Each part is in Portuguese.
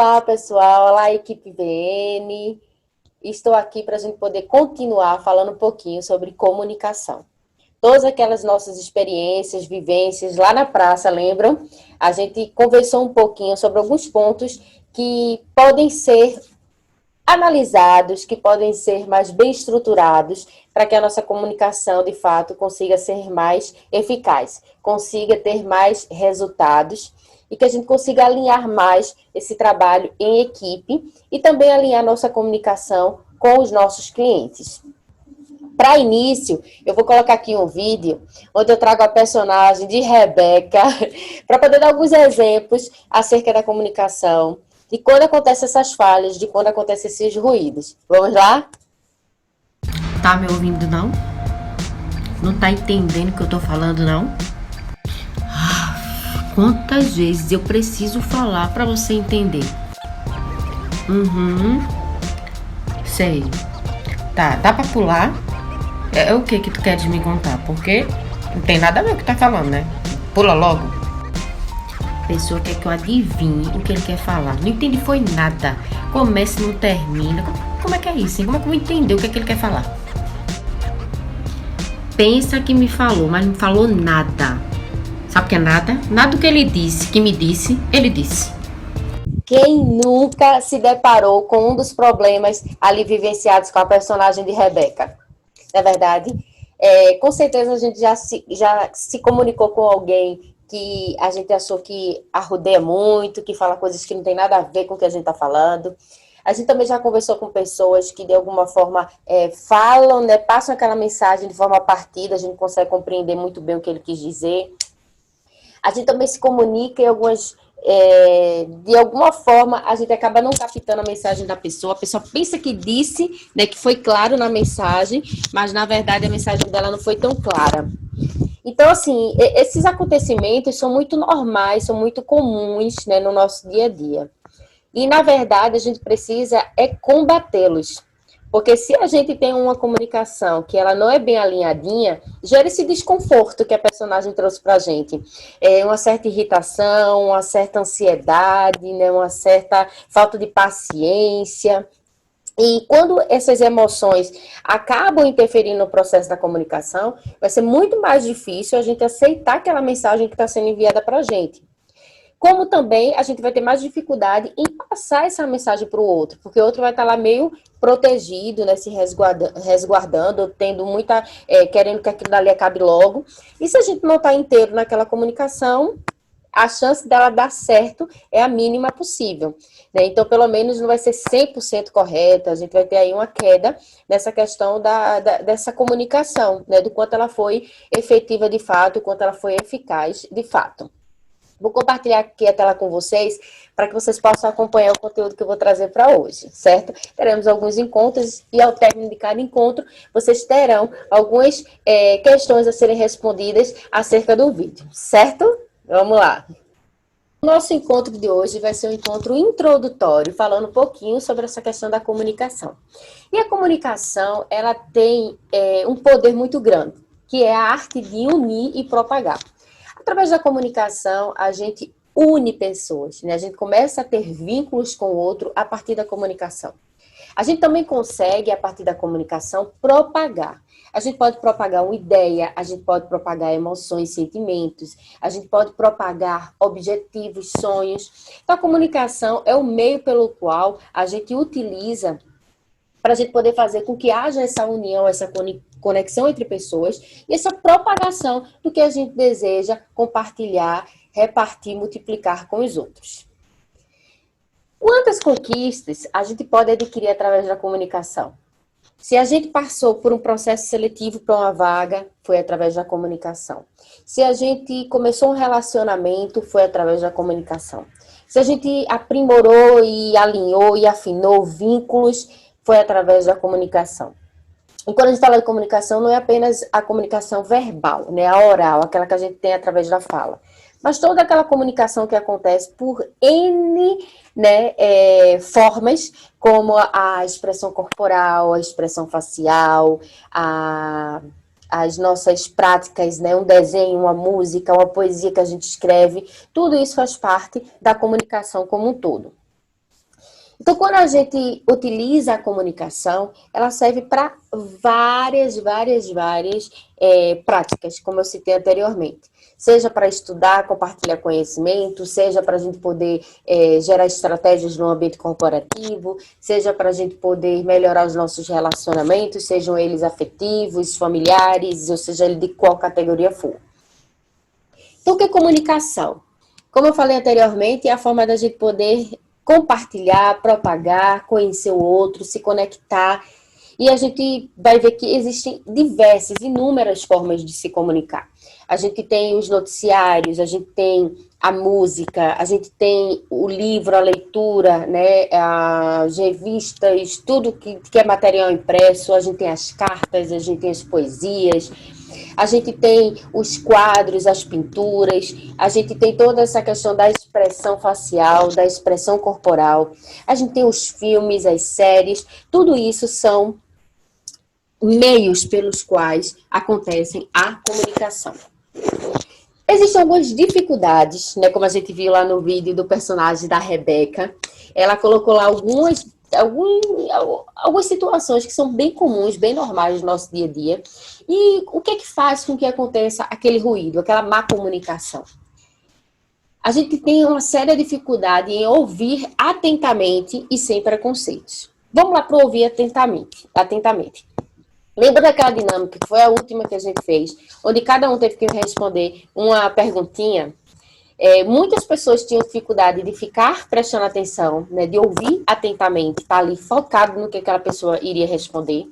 Olá, pessoal. Olá, equipe VN. Estou aqui para a gente poder continuar falando um pouquinho sobre comunicação. Todas aquelas nossas experiências, vivências lá na praça, lembram? A gente conversou um pouquinho sobre alguns pontos que podem ser analisados, que podem ser mais bem estruturados para que a nossa comunicação, de fato, consiga ser mais eficaz, consiga ter mais resultados e que a gente consiga alinhar mais esse trabalho em equipe e também alinhar nossa comunicação com os nossos clientes. Para início, eu vou colocar aqui um vídeo onde eu trago a personagem de Rebeca para poder dar alguns exemplos acerca da comunicação, de quando acontecem essas falhas, de quando acontecem esses ruídos. Vamos lá? Tá me ouvindo, não? Não tá entendendo o que eu tô falando, não? Quantas vezes eu preciso falar pra você entender? Sei. Tá, dá pra pular? É o que tu queres me contar? Porque não tem nada a ver com o que tá falando, né? Pula logo. A pessoa quer que eu adivinhe o que ele quer falar. Não entendi foi nada. Começa e não termina. Como é que é isso, hein? Como é que eu vou entender o que é que ele quer falar? Pensa que me falou, mas não falou nada. Sabe o que é nada? Nada do que ele disse, que me disse, ele disse. Quem nunca se deparou com um dos problemas ali vivenciados com a personagem de Rebeca? Não é verdade? Com certeza a gente já se comunicou com alguém que a gente achou que arrodeia muito, que fala coisas que não tem nada a ver com o que a gente está falando. A gente também já conversou com pessoas que, de alguma forma, falam, né, passam aquela mensagem de forma partida, a gente consegue compreender muito bem o que ele quis dizer. A gente também se comunica em algumas... de alguma forma, a gente acaba não captando a mensagem da pessoa. A pessoa pensa que disse, né, que foi claro na mensagem, mas, na verdade, a mensagem dela não foi tão clara. Então, assim, esses acontecimentos são muito normais, são muito comuns, né, no nosso dia a dia. E, na verdade, a gente precisa combatê-los. Porque se a gente tem uma comunicação que ela não é bem alinhadinha, gera esse desconforto que a personagem trouxe pra gente. Uma certa irritação, uma certa ansiedade, né, uma certa falta de paciência. E quando essas emoções acabam interferindo no processo da comunicação, vai ser muito mais difícil a gente aceitar aquela mensagem que está sendo enviada para a gente. Como também a gente vai ter mais dificuldade em passar essa mensagem para o outro, porque o outro vai estar lá meio protegido, né, se resguardando, tendo muita, querendo que aquilo dali acabe logo. E se a gente não está inteiro naquela comunicação, a chance dela dar certo é a mínima possível, né? Então, pelo menos não vai ser 100% correta, a gente vai ter aí uma queda nessa questão dessa comunicação, né? Do quanto ela foi efetiva de fato, o quanto ela foi eficaz de fato. Vou compartilhar aqui a tela com vocês para que vocês possam acompanhar o conteúdo que eu vou trazer para hoje, certo? Teremos alguns encontros e ao término de cada encontro, vocês terão algumas questões a serem respondidas acerca do vídeo, certo? Vamos lá. O nosso encontro de hoje vai ser um encontro introdutório, falando um pouquinho sobre essa questão da comunicação. E a comunicação, ela tem um poder muito grande, que é a arte de unir e propagar. Através da comunicação, a gente une pessoas, né? A gente começa a ter vínculos com o outro a partir da comunicação. A gente também consegue, a partir da comunicação, propagar. A gente pode propagar uma ideia, a gente pode propagar emoções, sentimentos, a gente pode propagar objetivos, sonhos. Então, a comunicação é o meio pelo qual a gente utiliza para a gente poder fazer com que haja essa união, essa conexão entre pessoas e essa propagação do que a gente deseja compartilhar, repartir, multiplicar com os outros. Quantas conquistas a gente pode adquirir através da comunicação? Se a gente passou por um processo seletivo para uma vaga, foi através da comunicação. Se a gente começou um relacionamento, foi através da comunicação. Se a gente aprimorou e alinhou e afinou vínculos, foi através da comunicação. E quando a gente fala de comunicação, não é apenas a comunicação verbal, né, a oral, aquela que a gente tem através da fala, mas toda aquela comunicação que acontece por N, né, formas, como a expressão corporal, a expressão facial, as nossas práticas, né, um desenho, uma música, uma poesia que a gente escreve, tudo isso faz parte da comunicação como um todo. Então, quando a gente utiliza a comunicação, ela serve para várias práticas, como eu citei anteriormente. Seja para estudar, compartilhar conhecimento, seja para a gente poder gerar estratégias no ambiente corporativo, seja para a gente poder melhorar os nossos relacionamentos, sejam eles afetivos, familiares, ou seja, ele de qual categoria for. Então, o que é comunicação? Como eu falei anteriormente, é a forma da gente poder compartilhar, propagar, conhecer o outro, se conectar. E a gente vai ver que existem diversas, inúmeras formas de se comunicar. A gente tem os noticiários, a gente tem a música, a gente tem o livro, a leitura, né, as revistas, tudo que é material impresso, a gente tem as cartas, a gente tem as poesias, a gente tem os quadros, as pinturas, a gente tem toda essa questão da expressão facial, da expressão corporal, a gente tem os filmes, as séries, tudo isso são meios pelos quais acontecem a comunicação. Existem algumas dificuldades, né, como a gente viu lá no vídeo do personagem da Rebeca. Ela colocou lá algumas situações que são bem comuns, bem normais no nosso dia a dia. E o que é que faz com que aconteça aquele ruído, aquela má comunicação? A gente tem uma séria dificuldade em ouvir atentamente e sem preconceitos. Vamos lá para ouvir atentamente. Lembra daquela dinâmica que foi a última que a gente fez, onde cada um teve que responder uma perguntinha? Muitas pessoas tinham dificuldade de ficar prestando atenção, né, de ouvir atentamente, estar ali focado no que aquela pessoa iria responder.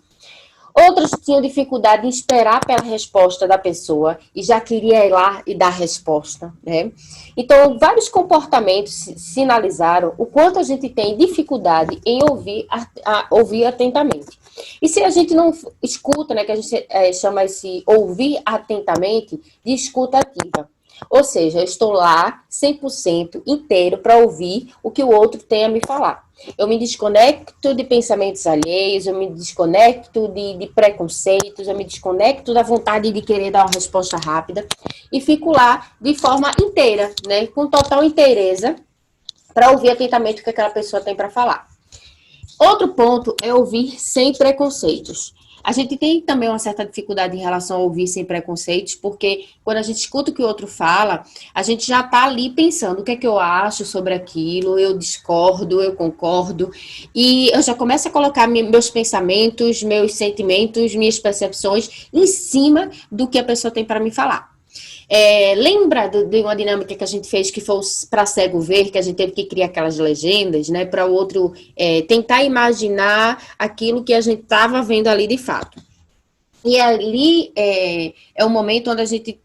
Outros tinham dificuldade em esperar pela resposta da pessoa e já queria ir lá e dar a resposta, né? Então, vários comportamentos sinalizaram o quanto a gente tem dificuldade em ouvir atentamente. E se a gente não escuta, né, que a gente chama esse ouvir atentamente de escuta ativa. Ou seja, eu estou lá 100% inteiro para ouvir o que o outro tem a me falar. Eu me desconecto de pensamentos alheios, eu me desconecto de preconceitos, eu me desconecto da vontade de querer dar uma resposta rápida e fico lá de forma inteira, né, com total inteireza, para ouvir atentamente o que aquela pessoa tem para falar. Outro ponto é ouvir sem preconceitos. A gente tem também uma certa dificuldade em relação a ouvir sem preconceitos, porque quando a gente escuta o que o outro fala, a gente já está ali pensando o que é que eu acho sobre aquilo, eu discordo, eu concordo, e eu já começo a colocar meus pensamentos, meus sentimentos, minhas percepções em cima do que a pessoa tem para me falar. Lembra de uma dinâmica que a gente fez que foi para cego ver, que a gente teve que criar aquelas legendas, né, para o outro tentar imaginar aquilo que a gente estava vendo ali de fato. E ali é o momento onde a gente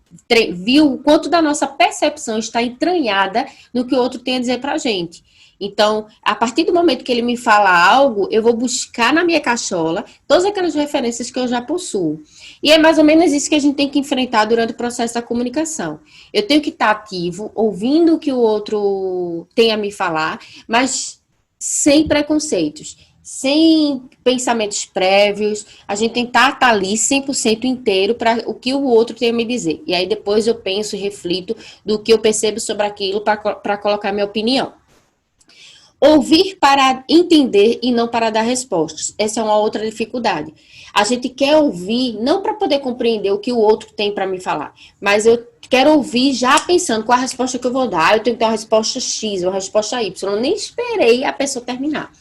viu o quanto da nossa percepção está entranhada no que o outro tem a dizer para a gente. Então, a partir do momento que ele me fala algo, eu vou buscar na minha cachola todas aquelas referências que eu já possuo. E é mais ou menos isso que a gente tem que enfrentar durante o processo da comunicação. Eu tenho que estar ativo, ouvindo o que o outro tem a me falar, mas sem preconceitos, sem pensamentos prévios. A gente tentar estar ali 100% inteiro para o que o outro tem a me dizer. E aí depois eu penso e reflito do que eu percebo sobre aquilo para colocar minha opinião. Ouvir para entender e não para dar respostas. Essa é uma outra dificuldade. A gente quer ouvir, não para poder compreender o que o outro tem para me falar, mas eu quero ouvir já pensando qual a resposta que eu vou dar. Eu tenho que ter uma resposta X, uma resposta Y. Eu nem esperei a pessoa terminar.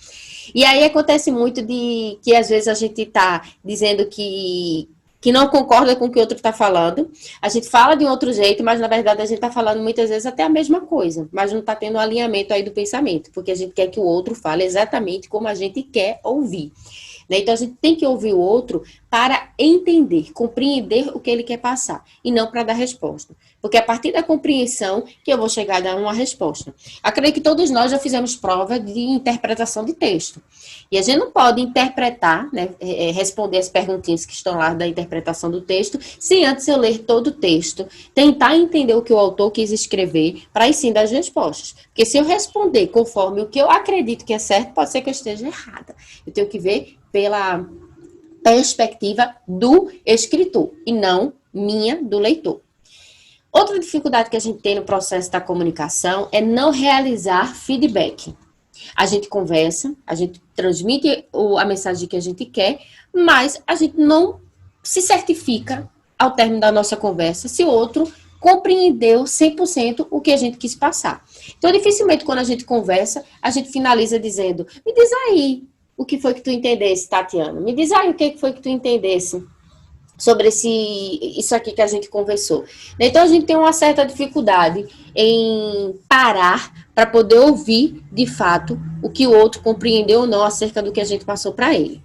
E aí acontece muito de que às vezes a gente está dizendo que não concorda com o que o outro está falando. A gente fala de um outro jeito, mas na verdade a gente está falando muitas vezes até a mesma coisa, mas não está tendo um alinhamento aí do pensamento, porque a gente quer que o outro fale exatamente como a gente quer ouvir. Né? Então a gente tem que ouvir o outro para entender, compreender o que ele quer passar, e não para dar resposta. Porque é a partir da compreensão que eu vou chegar a dar uma resposta. Acredito que todos nós já fizemos prova de interpretação de texto. E a gente não pode interpretar, né, responder as perguntinhas que estão lá da interpretação do texto, sem antes eu ler todo o texto, tentar entender o que o autor quis escrever, para aí sim dar as respostas. Porque se eu responder conforme o que eu acredito que é certo, pode ser que eu esteja errada. Eu tenho que ver pela perspectiva do escritor, e não minha, do leitor. Outra dificuldade que a gente tem no processo da comunicação é não realizar feedback. A gente conversa, a gente transmite a mensagem que a gente quer, mas a gente não se certifica ao término da nossa conversa se o outro compreendeu 100% o que a gente quis passar. Então, dificilmente, quando a gente conversa, a gente finaliza dizendo: me diz aí o que foi que tu entendesse, Tatiana. Me diz aí o que foi que tu entendesse sobre isso aqui que a gente conversou. Então, a gente tem uma certa dificuldade em parar para poder ouvir, de fato, o que o outro compreendeu ou não acerca do que a gente passou para ele.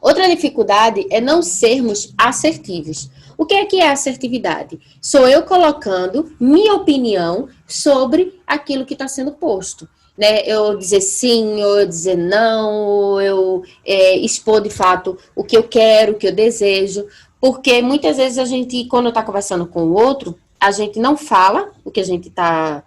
Outra dificuldade é não sermos assertivos. O que é assertividade? Sou eu colocando minha opinião sobre aquilo que está sendo posto. Né? Eu dizer sim, ou eu dizer não, ou eu expor de fato o que eu quero, o que eu desejo. Porque muitas vezes a gente, quando está conversando com o outro, a gente não fala o que a gente está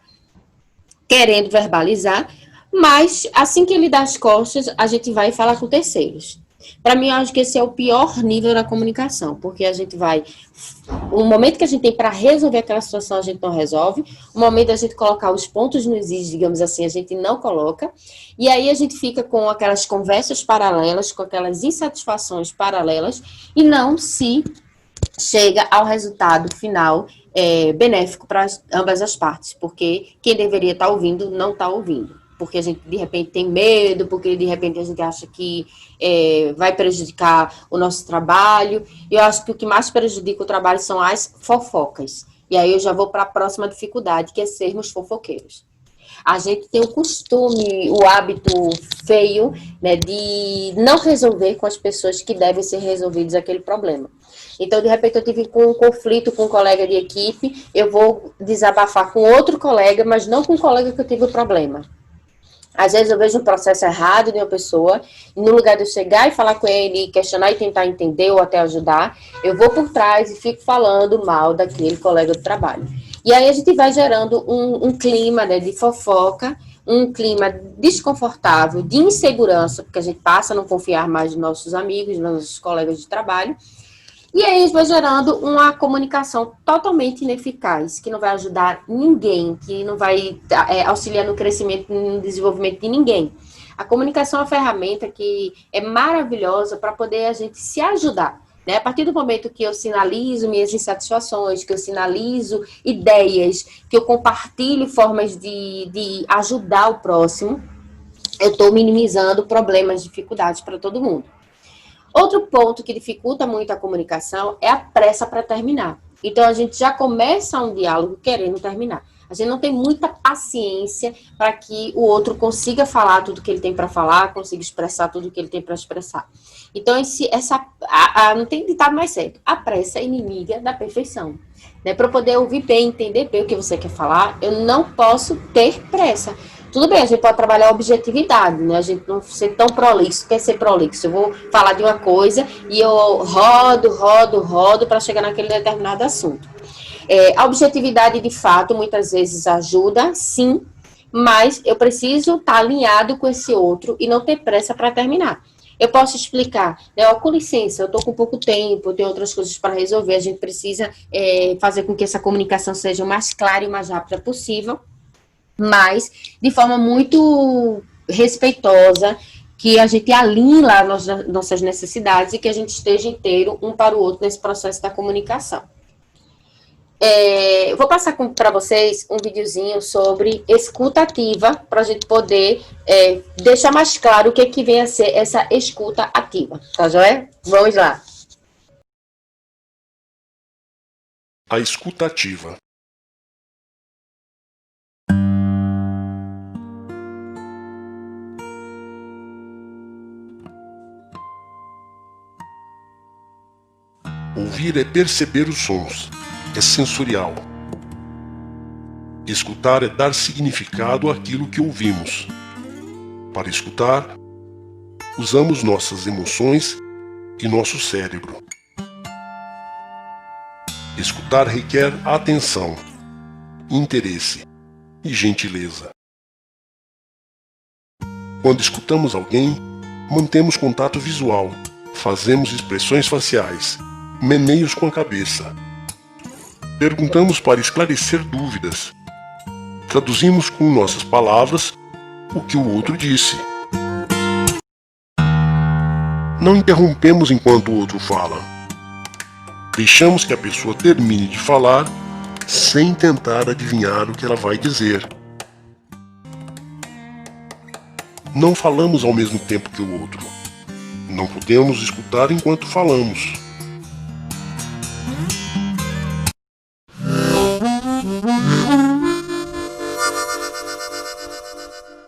querendo verbalizar, mas assim que ele dá as costas, a gente vai falar com terceiros. Para mim, eu acho que esse é o pior nível da comunicação, porque a gente vai... O momento que a gente tem para resolver aquela situação, a gente não resolve. O momento da gente colocar os pontos nos is, digamos assim, a gente não coloca. E aí a gente fica com aquelas conversas paralelas, com aquelas insatisfações paralelas, e não se chega ao resultado final benéfico para ambas as partes, porque quem deveria estar ouvindo não está ouvindo. Porque a gente, de repente, tem medo, porque, de repente, a gente acha que vai prejudicar o nosso trabalho. E eu acho que o que mais prejudica o trabalho são as fofocas. E aí eu já vou para a próxima dificuldade, que é sermos fofoqueiros. A gente tem o costume, o hábito feio, né, de não resolver com as pessoas que devem ser resolvidos aquele problema. Então, de repente, eu tive um conflito com um colega de equipe, eu vou desabafar com outro colega, mas não com o colega que eu tive o problema. Às vezes eu vejo um processo errado de uma pessoa, e no lugar de eu chegar e falar com ele, questionar e tentar entender ou até ajudar, eu vou por trás e fico falando mal daquele colega do trabalho. E aí a gente vai gerando um clima, né, de fofoca, um clima desconfortável, de insegurança, porque a gente passa a não confiar mais nos nossos amigos, nos nossos colegas de trabalho. E aí isso vai gerando uma comunicação totalmente ineficaz, que não vai ajudar ninguém, que não vai auxiliar no crescimento e no desenvolvimento de ninguém. A comunicação é uma ferramenta que é maravilhosa para poder a gente se ajudar. Né? A partir do momento que eu sinalizo minhas insatisfações, que eu sinalizo ideias, que eu compartilho formas de ajudar o próximo, eu estou minimizando problemas, dificuldades para todo mundo. Outro ponto que dificulta muito a comunicação é a pressa para terminar. Então, a gente já começa um diálogo querendo terminar. A gente não tem muita paciência para que o outro consiga falar tudo que ele tem para falar, consiga expressar tudo que ele tem para expressar. Então, não tem ditado mais certo. A pressa é inimiga da perfeição. Né? Para eu poder ouvir bem, entender bem o que você quer falar, eu não posso ter pressa. Tudo bem, a gente pode trabalhar a objetividade, né? A gente não ser tão prolixo, quer ser prolixo. Eu vou falar de uma coisa e eu rodo para chegar naquele determinado assunto. A objetividade, de fato, muitas vezes ajuda, sim, mas eu preciso estar alinhado com esse outro e não ter pressa para terminar. Eu posso explicar, né? Com licença, eu estou com pouco tempo, eu tenho outras coisas para resolver, a gente precisa fazer com que essa comunicação seja o mais clara e o mais rápida possível, mas de forma muito respeitosa, que a gente alinhe lá nossas necessidades e que a gente esteja inteiro um para o outro nesse processo da comunicação. Vou passar para vocês um videozinho sobre escuta ativa, para a gente poder deixar mais claro o que vem a ser essa escuta ativa. Tá joia? Vamos lá. A escuta ativa. Ouvir é perceber os sons, é sensorial. Escutar é dar significado àquilo que ouvimos. Para escutar, usamos nossas emoções e nosso cérebro. Escutar requer atenção, interesse e gentileza. Quando escutamos alguém, mantemos contato visual, fazemos expressões faciais, meneios com a cabeça. Perguntamos para esclarecer dúvidas. Traduzimos com nossas palavras o que o outro disse. Não interrompemos enquanto o outro fala. Deixamos que a pessoa termine de falar sem tentar adivinhar o que ela vai dizer. Não falamos ao mesmo tempo que o outro. Não podemos escutar enquanto falamos.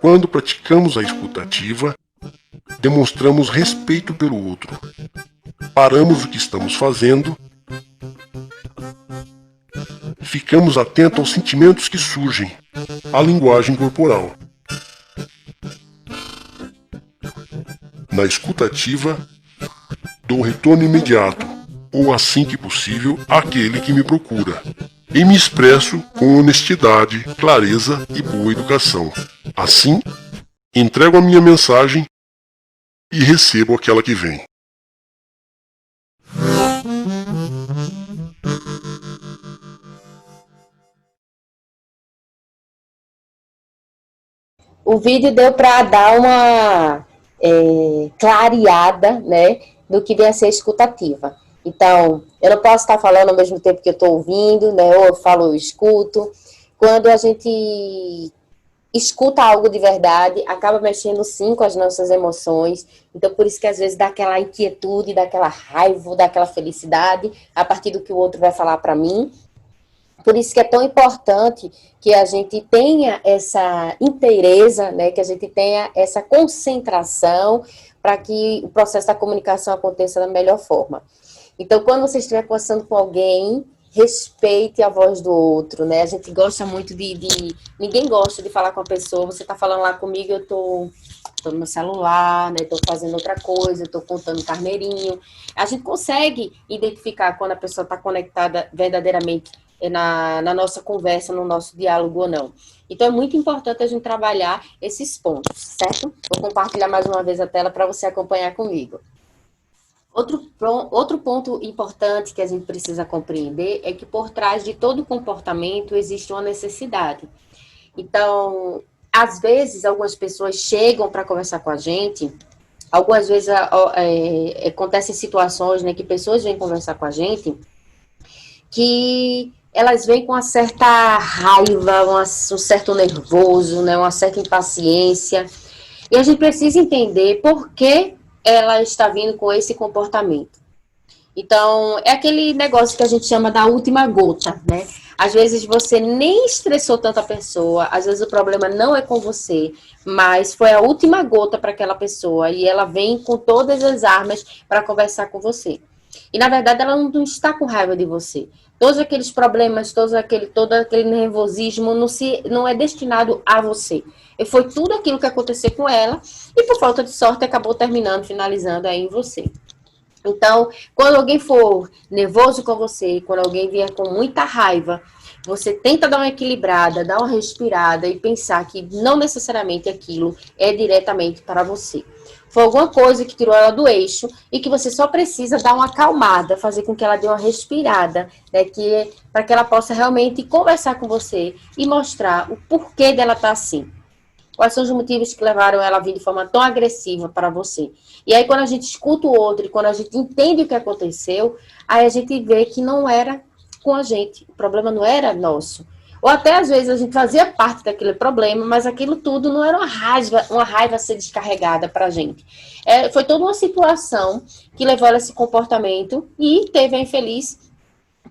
Quando praticamos a escutativa, demonstramos respeito pelo outro. Paramos o que estamos fazendo. Ficamos atentos aos sentimentos que surgem, à linguagem corporal. Na escutativa, dou retorno imediato, ou assim que possível, àquele que me procura. E me expresso com honestidade, clareza e boa educação. Assim, entrego a minha mensagem e recebo aquela que vem. O vídeo deu para dar uma clareada, né, do que vem a ser escutativa. Então, eu não posso estar falando ao mesmo tempo que eu estou ouvindo, né, ou eu falo, eu escuto. Quando a gente escuta algo de verdade, acaba mexendo sim com as nossas emoções. Então, por isso que às vezes dá aquela inquietude, dá aquela raiva, dá aquela felicidade, a partir do que o outro vai falar para mim. Por isso que é tão importante que a gente tenha essa inteireza, né, que a gente tenha essa concentração para que o processo da comunicação aconteça da melhor forma. Então, quando você estiver conversando com alguém, respeite a voz do outro, né? A gente gosta muito ninguém gosta de falar com a pessoa, você está falando lá comigo, eu tô no meu celular, né? Tô fazendo outra coisa, tô contando carneirinho. A gente consegue identificar quando a pessoa está conectada verdadeiramente na nossa conversa, no nosso diálogo ou não. Então, é muito importante a gente trabalhar esses pontos, certo? Vou compartilhar mais uma vez a tela para você acompanhar comigo. Outro ponto importante que a gente precisa compreender é que por trás de todo comportamento existe uma necessidade. Então, às vezes, algumas pessoas chegam para conversar com a gente, algumas vezes acontecem situações, né, que pessoas vêm conversar com a gente, que elas vêm com uma certa raiva, um certo nervoso, né, uma certa impaciência, e a gente precisa entender por que ela está vindo com esse comportamento. Então, é aquele negócio que a gente chama da última gota, né? Às vezes você nem estressou tanto a pessoa, às vezes o problema não é com você, mas foi a última gota para aquela pessoa e ela vem com todas as armas para conversar com você. E, na verdade, ela não está com raiva de você. Todos aqueles problemas, todo aquele nervosismo não é destinado a você. E foi tudo aquilo que aconteceu com ela e, por falta de sorte, acabou finalizando aí em você. Então, quando alguém for nervoso com você, quando alguém vier com muita raiva, você tenta dar uma equilibrada, dar uma respirada e pensar que não necessariamente aquilo é diretamente para você. Foi alguma coisa que tirou ela do eixo e que você só precisa dar uma acalmada, fazer com que ela dê uma respirada, né, para que ela possa realmente conversar com você e mostrar o porquê dela estar assim. Quais são os motivos que levaram ela a vir de forma tão agressiva para você? E aí, quando a gente escuta o outro e quando a gente entende o que aconteceu, aí a gente vê que não era com a gente, o problema não era nosso. Ou até, às vezes, a gente fazia parte daquele problema, mas aquilo tudo não era uma raiva a ser descarregada para a gente. Foi toda uma situação que levou ela a esse comportamento e teve a infeliz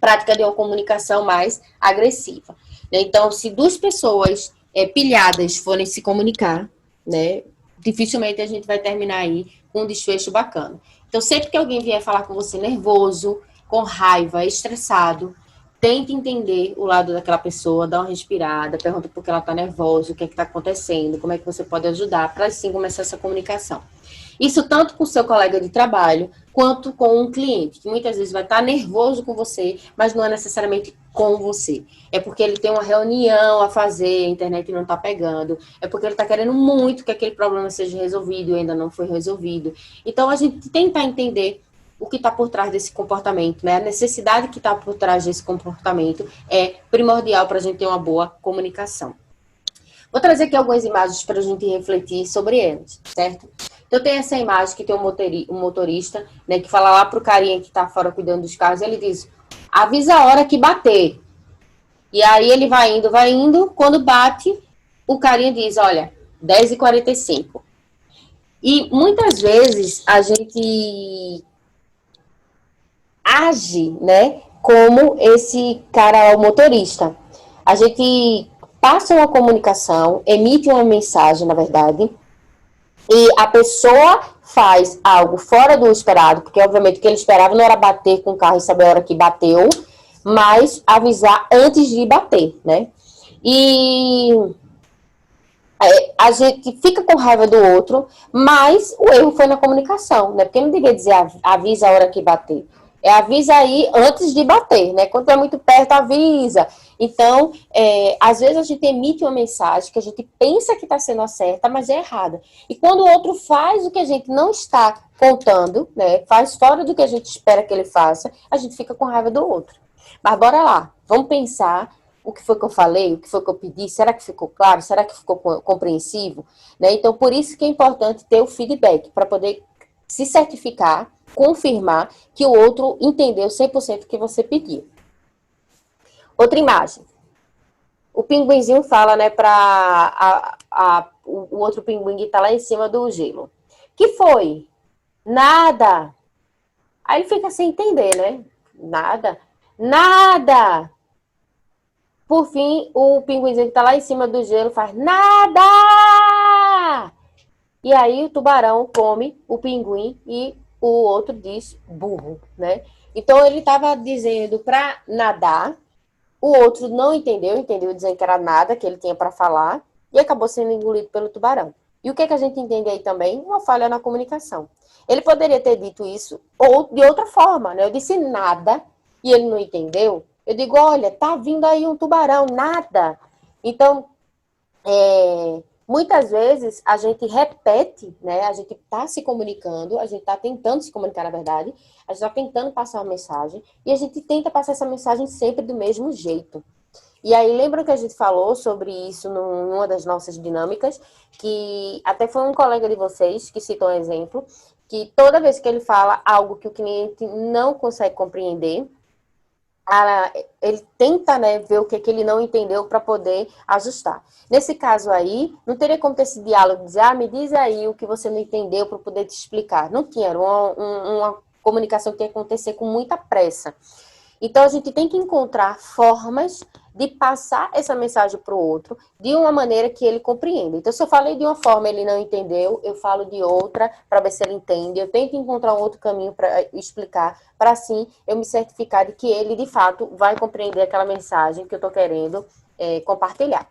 prática de uma comunicação mais agressiva. Então, se duas pessoas pilhadas forem se comunicar, né, dificilmente a gente vai terminar aí com um desfecho bacana. Então, sempre que alguém vier falar com você nervoso, com raiva, estressado, tente entender o lado daquela pessoa, dá uma respirada, pergunta por que ela está nervosa, o que é que está acontecendo, como é que você pode ajudar, para assim começar essa comunicação. Isso tanto com o seu colega de trabalho, quanto com um cliente, que muitas vezes vai estar nervoso com você, mas não é necessariamente com você. É porque ele tem uma reunião a fazer, a internet não está pegando, é porque ele está querendo muito que aquele problema seja resolvido e ainda não foi resolvido. Então, a gente tenta entender o que está por trás desse comportamento, né? A necessidade que está por trás desse comportamento é primordial para a gente ter uma boa comunicação. Vou trazer aqui algumas imagens para a gente refletir sobre elas, certo? Então tem essa imagem que tem um motorista, né, que fala lá pro carinha que tá fora cuidando dos carros, ele diz, avisa a hora que bater. E aí ele vai indo, quando bate, o carinha diz, olha, 10h45. E muitas vezes a gente age, né, como esse cara, o motorista. A gente passa uma comunicação, emite uma mensagem, na verdade, e a pessoa faz algo fora do esperado, porque obviamente o que ele esperava não era bater com o carro e saber a hora que bateu, mas avisar antes de bater, né? E a gente fica com raiva do outro, mas o erro foi na comunicação, né? Porque não devia dizer avisa a hora que bater. É avisa aí antes de bater, né? Quando é muito perto, avisa. Então, às vezes a gente emite uma mensagem que a gente pensa que está sendo a certa, mas é errada. E quando o outro faz o que a gente não está contando, né? Faz fora do que a gente espera que ele faça, a gente fica com raiva do outro. Mas bora lá, vamos pensar o que foi que eu falei, o que foi que eu pedi, será que ficou claro, será que ficou compreensivo? Né? Então, por isso que é importante ter o feedback, para poder se certificar, confirmar que o outro entendeu 100% o que você pediu. Outra imagem. O pinguinzinho fala, né, para o outro pinguim que está lá em cima do gelo. Que foi? Nada. Aí ele fica sem entender, né? Nada. Nada. Por fim, o pinguinzinho que está lá em cima do gelo faz nada! E aí o tubarão come o pinguim e o outro diz burro, né? Então ele estava dizendo para nadar, o outro não entendeu dizendo que era nada que ele tinha para falar e acabou sendo engolido pelo tubarão. E o que a gente entende aí também? Uma falha na comunicação. Ele poderia ter dito isso ou de outra forma, né? Eu disse nada e ele não entendeu. Eu digo, olha, tá vindo aí um tubarão, nada. Então, muitas vezes a gente repete, né? A gente está se comunicando, a gente está tentando se comunicar, na verdade, a gente está tentando passar uma mensagem e a gente tenta passar essa mensagem sempre do mesmo jeito. E aí, lembra que a gente falou sobre isso numa das nossas dinâmicas, que até foi um colega de vocês que citou um exemplo, que toda vez que ele fala algo que o cliente não consegue compreender, ele tenta, né, ver o que ele não entendeu para poder ajustar. Nesse caso aí, não teria como ter esse diálogo, dizer, me diz aí o que você não entendeu para poder te explicar. Não tinha, era uma comunicação que tinha que acontecer com muita pressa. Então, a gente tem que encontrar formas de passar essa mensagem para o outro de uma maneira que ele compreenda. Então, se eu falei de uma forma e ele não entendeu, eu falo de outra para ver se ele entende. Eu tento encontrar um outro caminho para explicar, para assim eu me certificar de que ele, de fato, vai compreender aquela mensagem que eu estou querendo compartilhar.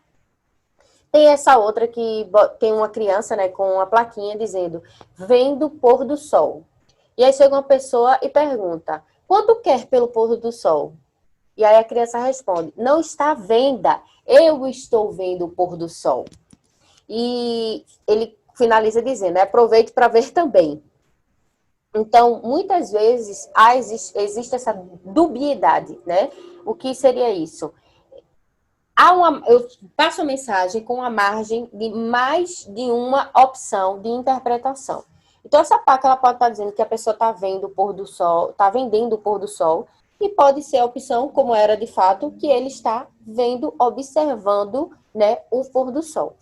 Tem essa outra que tem uma criança, né, com uma plaquinha dizendo, vendo o pôr do sol. E aí chega uma pessoa e pergunta, quanto quer pelo pôr do sol? E aí a criança responde, não está à venda, eu estou vendo o pôr do sol. E ele finaliza dizendo, aproveite para ver também. Então, muitas vezes existe essa dubiedade, né? O que seria isso? Eu passo a mensagem com a margem de mais de uma opção de interpretação. Então, essa placa ela pode estar dizendo que a pessoa está vendo o pôr do sol, está vendendo o pôr do sol, e pode ser a opção, como era de fato, que ele está vendo, observando, né, o pôr do sol.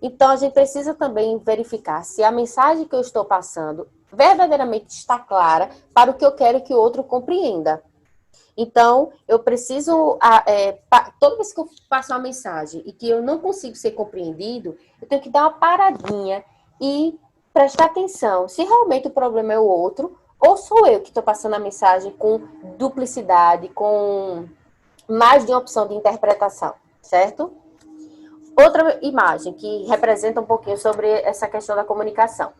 Então, a gente precisa também verificar se a mensagem que eu estou passando verdadeiramente está clara para o que eu quero que o outro compreenda. Então, eu preciso, toda vez que eu passo uma mensagem e que eu não consigo ser compreendido, eu tenho que dar uma paradinha e prestar atenção se realmente o problema é o outro ou sou eu que estou passando a mensagem com duplicidade, com mais de uma opção de interpretação, certo? Outra imagem que representa um pouquinho sobre essa questão da comunicação.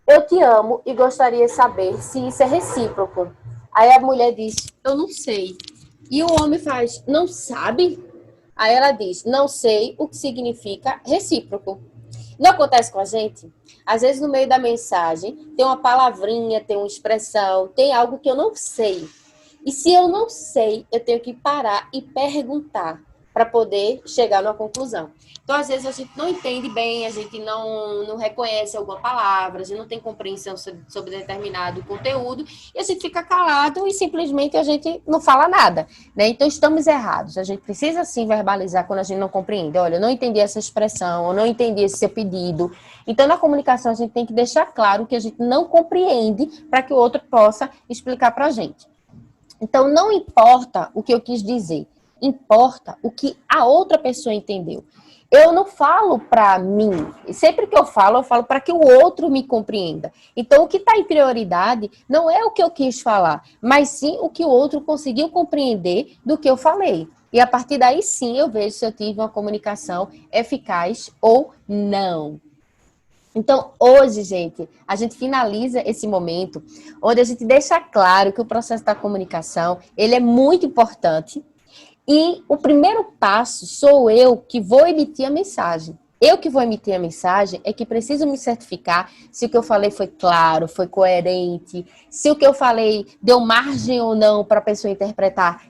Eu te amo e gostaria de saber se isso é recíproco. Aí a mulher diz, eu não sei. E o homem faz, não sabe? Aí ela diz, não sei o que significa recíproco. Não acontece com a gente? Às vezes no meio da mensagem tem uma palavrinha, tem uma expressão, tem algo que eu não sei. E se eu não sei, eu tenho que parar e perguntar para poder chegar numa conclusão. Então, às vezes, a gente não entende bem, a gente não reconhece alguma palavra, a gente não tem compreensão sobre determinado conteúdo, e a gente fica calado e simplesmente a gente não fala nada, né? Então, estamos errados. A gente precisa, sim, verbalizar quando a gente não compreende. Olha, eu não entendi essa expressão, eu não entendi esse seu pedido. Então, na comunicação, a gente tem que deixar claro que a gente não compreende para que o outro possa explicar para a gente. Então, não importa o que eu quis dizer, importa o que a outra pessoa entendeu. Eu não falo para mim, sempre que eu falo para que o outro me compreenda. Então, o que está em prioridade não é o que eu quis falar, mas sim o que o outro conseguiu compreender do que eu falei. E a partir daí, sim, eu vejo se eu tive uma comunicação eficaz ou não. Então, hoje, gente, a gente finaliza esse momento onde a gente deixa claro que o processo da comunicação, ele é muito importante. E o primeiro passo sou eu que vou emitir a mensagem. Eu que vou emitir a mensagem é que preciso me certificar se o que eu falei foi claro, foi coerente, se o que eu falei deu margem ou não para a pessoa interpretar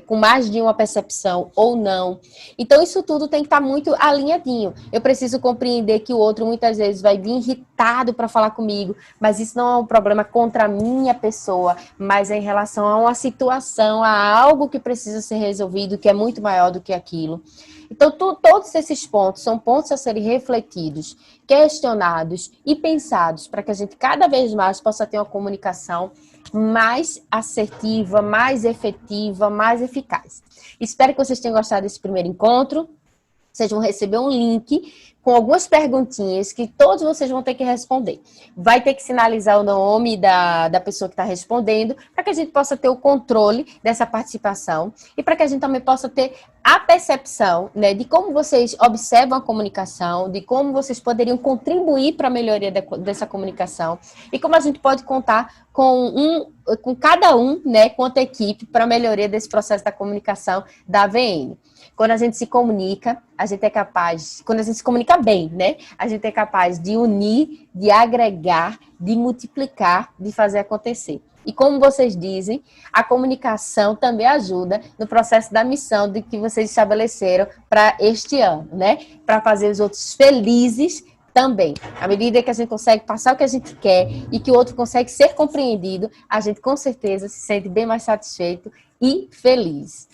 com mais de uma percepção ou não. Então, isso tudo tem que estar muito alinhadinho. Eu preciso compreender que o outro muitas vezes vai vir irritado para falar comigo, mas isso não é um problema contra a minha pessoa, mas é em relação a uma situação, a algo que precisa ser resolvido, que é muito maior do que aquilo. Então, todos esses pontos são pontos a serem refletidos, questionados e pensados para que a gente cada vez mais possa ter uma comunicação mais assertiva, mais efetiva, mais eficaz. Espero que vocês tenham gostado desse primeiro encontro. Vocês vão receber um link com algumas perguntinhas que todos vocês vão ter que responder. Vai ter que sinalizar o nome da pessoa que está respondendo, para que a gente possa ter o controle dessa participação e para que a gente também possa ter a percepção, né, de como vocês observam a comunicação, de como vocês poderiam contribuir para a melhoria dessa comunicação e como a gente pode contar com cada um, né, quanto equipe, para a melhoria desse processo da comunicação da AVN. Quando a gente se comunica, a gente é capaz, quando a gente se comunica bem, né? A gente é capaz de unir, de agregar, de multiplicar, de fazer acontecer. E como vocês dizem, a comunicação também ajuda no processo da missão de que vocês estabeleceram para este ano, né? Para fazer os outros felizes também. À medida que a gente consegue passar o que a gente quer e que o outro consegue ser compreendido, a gente com certeza se sente bem mais satisfeito e feliz.